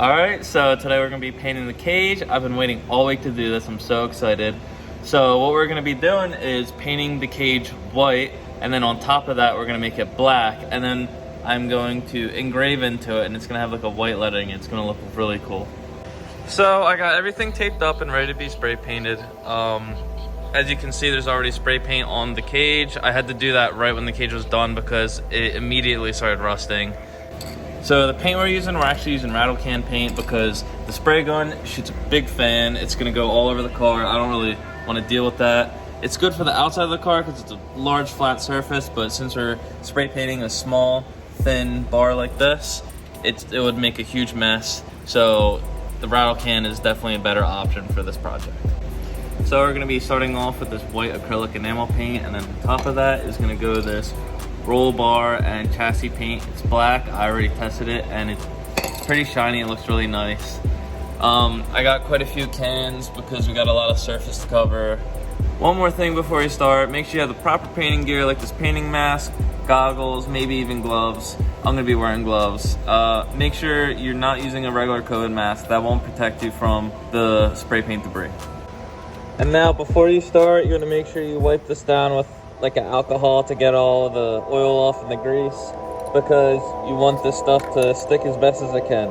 Alright, so today we're going to be painting the cage. I've been waiting all week to do this. I'm so excited. So what we're going to be doing is painting the cage white, and then on top of that we're going to make it black, and then I'm going to engrave into it, and it's going to have like a white lettering. It's going to look really cool. So I got everything taped up and ready to be spray painted. As you can see, there's already spray paint on the cage. I had to do that right when the cage was done because it immediately started rusting. So the paint we're actually using rattle can paint because the spray gun shoots a big fan. It's gonna go all over the car. I don't really want to deal with that. It's good for the outside of the car because it's a large flat surface, but since we're spray painting a small thin bar like this, it would make a huge mess. So the rattle can is definitely a better option for this project. So we're gonna be starting off with this white acrylic enamel paint, and then on top of that is gonna go this roll bar and chassis paint. It's black. I already tested it and it's pretty shiny. It looks really nice. I got quite a few cans because we got a lot of surface to cover. One more thing before you start, make sure you have the proper painting gear like this painting mask, goggles, maybe even gloves. I'm gonna be wearing gloves. Make sure you're not using a regular COVID mask. That won't protect you from the spray paint debris. And now before you start, you're gonna make sure you wipe this down with like an alcohol to get all of the oil off and the grease, because you want this stuff to stick as best as it can.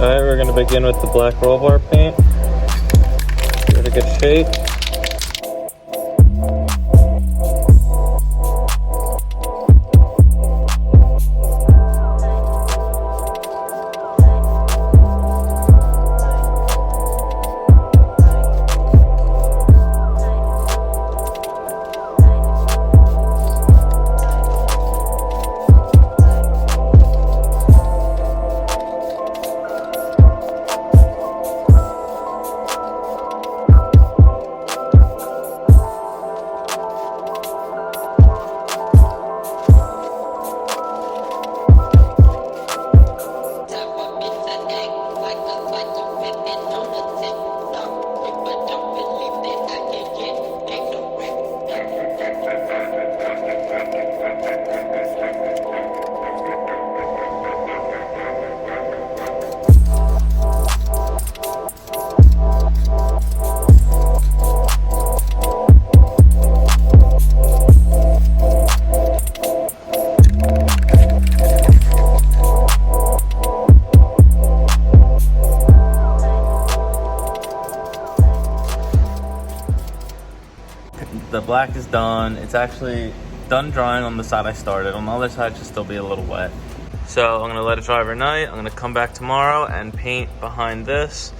Alright, we're going to begin with the black roll bar paint. Give it a good shake. The black is done. It's actually done drying on the side I started. On the other side, it should still be a little wet. So I'm gonna let it dry overnight. I'm gonna come back tomorrow and paint behind this.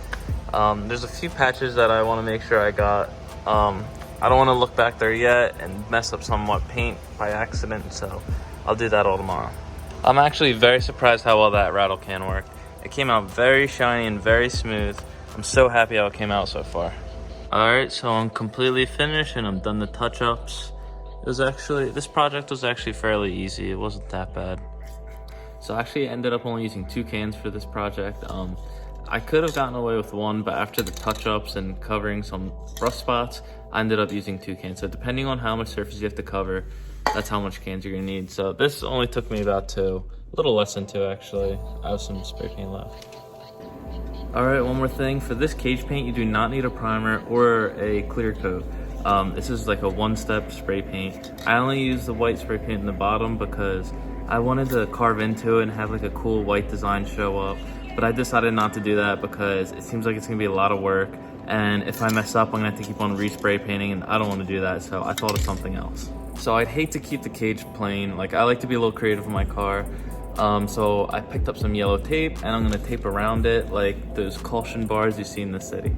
There's a few patches that I wanna make sure I got. I don't wanna look back there yet and mess up some paint by accident, so I'll do that all tomorrow. I'm actually very surprised how well that rattle can worked. It came out very shiny and very smooth. I'm so happy how it came out so far. Alright, so I'm completely finished and I'm done the touch-ups. This project was actually fairly easy. It wasn't that bad. So I actually ended up only using 2 cans for this project. I could have gotten away with 1, but after the touch-ups and covering some rust spots, I ended up using 2 cans. So depending on how much surface you have to cover, that's how much cans you're gonna need. So this only took me about 2, a little less than 2 actually. I have some spray paint left. Alright, one more thing. For this cage paint, you do not need a primer or a clear coat. This is like a one-step spray paint. I only use the white spray paint in the bottom because I wanted to carve into it and have like a cool white design show up. But I decided not to do that because it seems like it's gonna be a lot of work. And if I mess up, I'm gonna have to keep on re-spray painting, and I don't wanna do that, so I thought of something else. So I'd hate to keep the cage plain. Like, I like to be a little creative in my car. So I picked up some yellow tape and I'm gonna tape around it like those caution bars you see in the city.